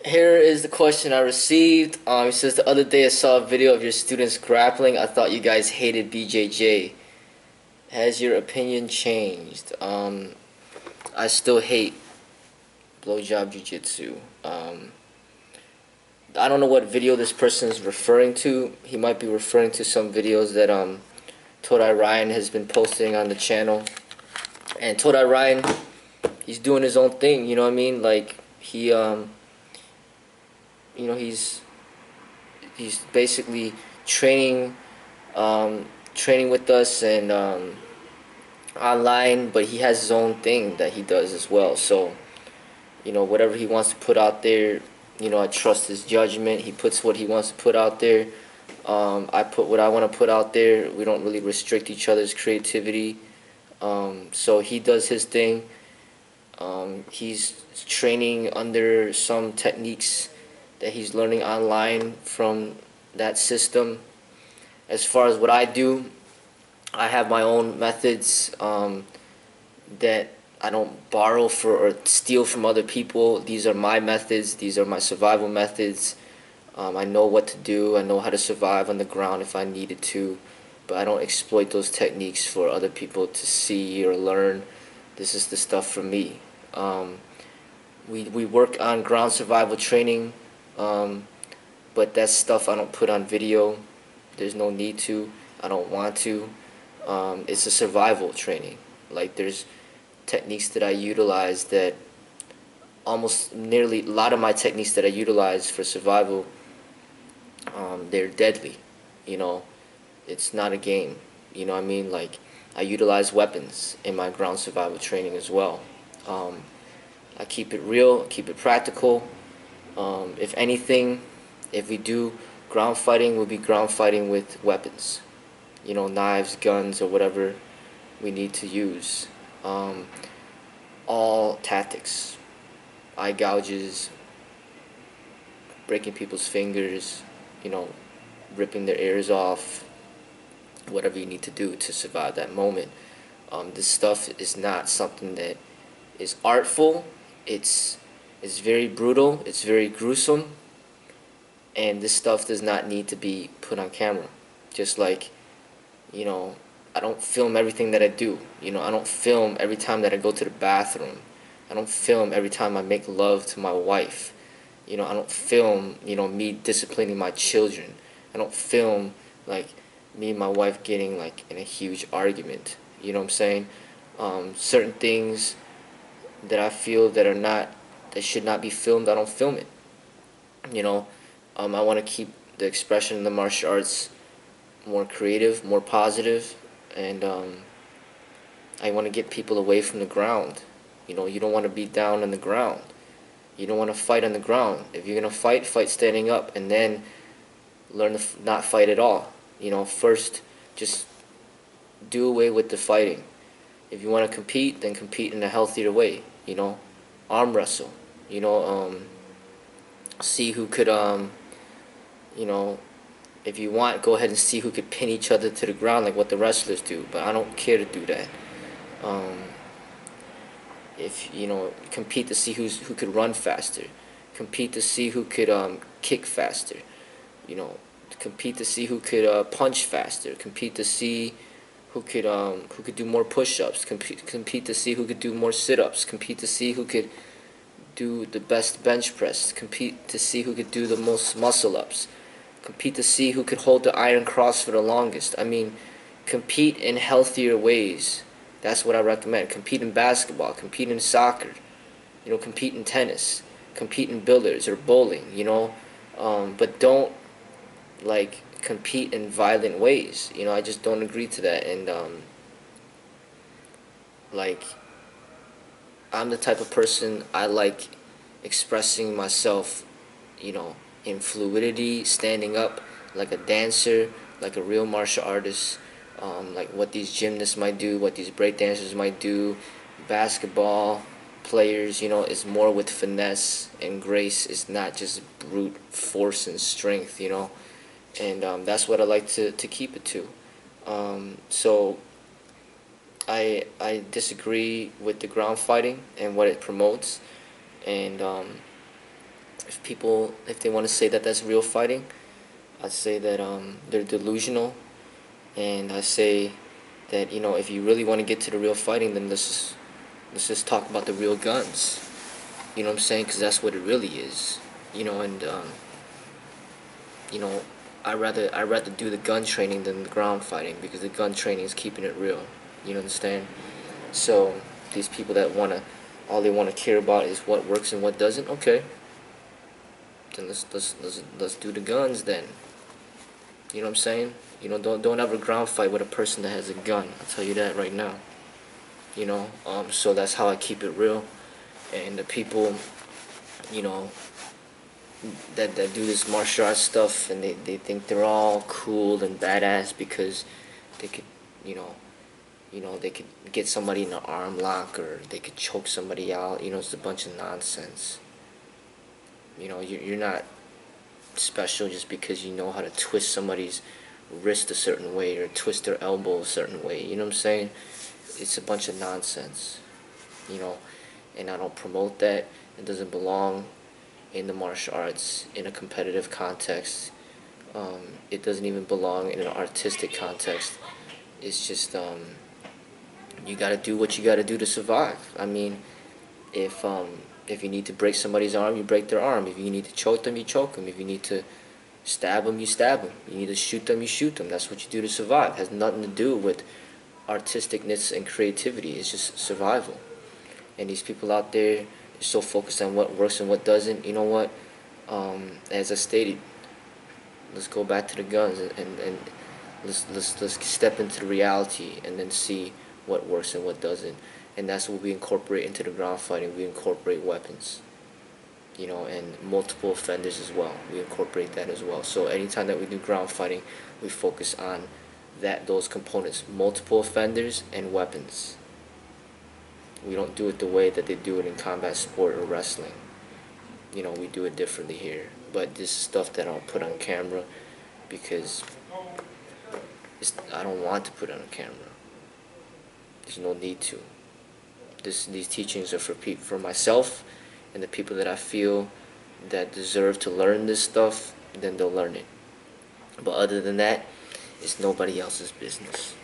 Here is the question I received. It says the other day I saw a video of your students grappling. I thought you guys hated BJJ. Has your opinion changed? I still hate blowjob jiu-jitsu. I don't know what video this person is referring to. He might be referring to some videos that Todai Ryan has been posting on the channel. And Todai Ryan, he's doing his own thing. You know what I mean? Like he's basically training training with us and online, but he has his own thing that he does as well. So whatever he wants to put out there, I trust his judgment. He puts what he wants to put out there. I put what I want to put out there. We don't really restrict each other's creativity. So he does his thing. He's training under some techniques that he's learning online from that system. As far as what I do, I have my own methods that I don't borrow for or steal from other people. These are my methods. These are my survival methods. I know what to do. I know how to survive on the ground if I needed to, but I don't exploit those techniques for other people to see or learn. This is the stuff for me. We work on ground survival training, but that's stuff I don't put on video. There's no need to. I don't want to. It's a survival training. Like there's techniques that I utilize that almost nearly a lot of my techniques that I utilize for survival, they're deadly. It's not a game. You know what I mean? Like I utilize weapons in my ground survival training as well. I keep it real, keep it practical. If anything, if we do ground fighting, we'll be ground fighting with weapons. Knives, guns, or whatever we need to use. All tactics, eye gouges, breaking people's fingers, ripping their ears off, whatever you need to do to survive that moment. This stuff is not something that is artful. It's very brutal. It's very gruesome. And this stuff does not need to be put on camera. Just like, I don't film everything that I do. I don't film every time that I go to the bathroom. I don't film every time I make love to my wife. I don't film, me disciplining my children. I don't film, like, me and my wife getting, like, in a huge argument. You know what I'm saying? Certain things that I feel that should not be filmed, I don't film it. I want to keep the expression in the martial arts more creative, more positive, and I want to get people away from the ground. You don't want to be down on the ground. You don't want to fight on the ground. If you're going to fight, fight standing up, and then learn to not fight at all. First, just do away with the fighting. If you want to compete, then compete in a healthier way. Arm wrestle. See who could, if you want, go ahead and see who could pin each other to the ground like what the wrestlers do. But I don't care to do that. If compete to see who could run faster, compete to see who could kick faster. Compete to see who could punch faster. Compete to see who could do more push-ups. Compete to see who could do more sit-ups. Compete to see who could do the best bench press. Compete to see who could do the most muscle-ups. Compete to see who could hold the iron cross for the longest. I mean, compete in healthier ways. That's what I recommend. Compete in basketball. Compete in soccer. Compete in tennis. Compete in billiards or bowling. But don't compete in violent ways. I just don't agree to that. And I'm the type of person I like expressing myself. In fluidity, standing up like a dancer, like a real martial artist, like what these gymnasts might do, what these breakdancers might do. Basketball players, is more with finesse and grace. It's not just brute force and strength, and that's what I like to keep it to. So I disagree with the ground fighting and what it promotes, and if they want to say that that's real fighting, I say that they're delusional, and I say that if you really want to get to the real fighting, then let's just talk about the real guns. You know what I'm saying? Because that's what it really is. And you know, I rather do the gun training than the ground fighting, because the gun training is keeping it real. You understand? So these people that all they wanna care about is what works and what doesn't. Okay, then let's do the guns then. You know what I'm saying? Don't ever ground fight with a person that has a gun. I'll tell you that right now. So that's how I keep it real. And the people, you know, that do this martial arts stuff, and they think they're all cool and badass because they could, you know, they could get somebody in an arm lock, or they could choke somebody out. It's a bunch of nonsense. You're not special just because you know how to twist somebody's wrist a certain way or twist their elbow a certain way. You know what I'm saying? It's a bunch of nonsense. You know, and I don't promote that. It doesn't belong in the martial arts in a competitive context. It doesn't even belong in an artistic context. It's just you gotta do what you gotta do to survive. I mean, if you need to break somebody's arm, you break their arm. If you need to choke them, you choke them. If you need to stab them, you stab them. You need to shoot them, you shoot them. That's what you do to survive. It has nothing to do with artisticness and creativity. It's just survival. And these people out there are so focused on what works and what doesn't. You know what? As I stated, let's go back to the guns, and let's step into the reality and then see what works and what doesn't. And that's what we incorporate into the ground fighting. We incorporate weapons, and multiple offenders as well. We incorporate that as well. So anytime that we do ground fighting, we focus on those components: multiple offenders and weapons. We don't do it the way that they do it in combat sport or wrestling. We do it differently here. But this is stuff that I don't put on camera because I don't want to put it on camera. There's no need to. These teachings are for myself and the people that I feel that deserve to learn this stuff. Then they'll learn it. But other than that, it's nobody else's business.